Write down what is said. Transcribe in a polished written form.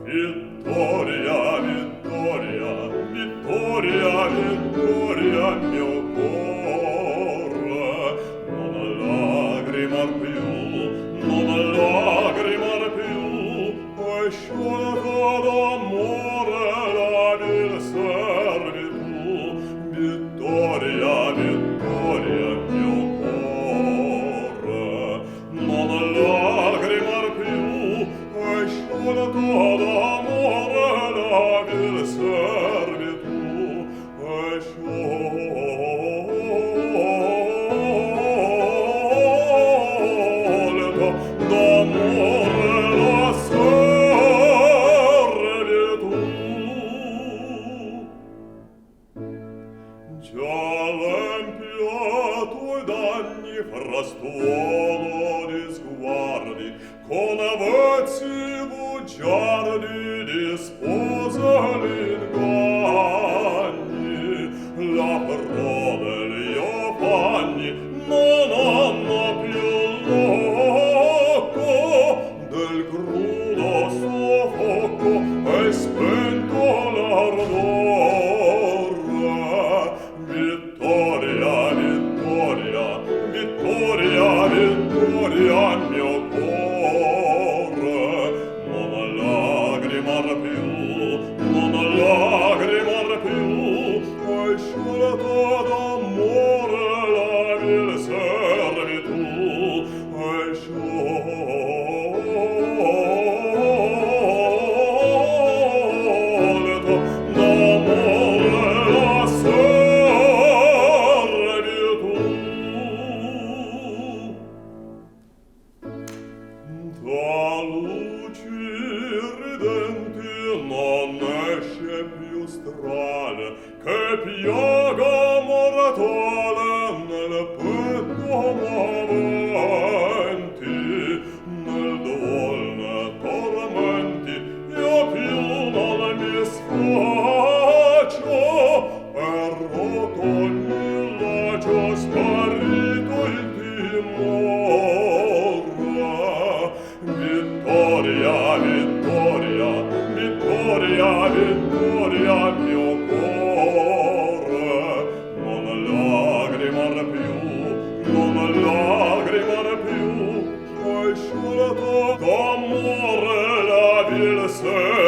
Vittoria, Vittoria, Vittoria, Vittoria, mio cuore, non lagrimar più, non lagrimar più, è sciolta d'amore la vil servitù. Vittoria, Vittoria, mio cuore, non lagrimar più, è sciolta d'amore la vil servitù, è sciolta d'amore la servitù. Già l'empiato d'anni frastuono di sguardi, con avezzi bugiardi di sposa l'inganni, la prode e gli affanni non hanno più loco del crudo soffoco e spento l'ardore. Vittoria, Vittoria, Vittoria, Vittoria, mio cuore, non lagrimar più, non lagrimar più, è sciolta d'amore la vil servitù, è sciolta d'amore la servitù. Da luci ridenti non esce più strale che piaga mortale nel petto moventi, nel duol ne tormenti io più non mi sfaccio, è rotto ogni laccio, sparito il timore. Vittoria, Vittoria, Vittoria, Vittoria, mio cuore, non lagrimar più, non lagrimar più, è sciolta d'amore la vil servitù.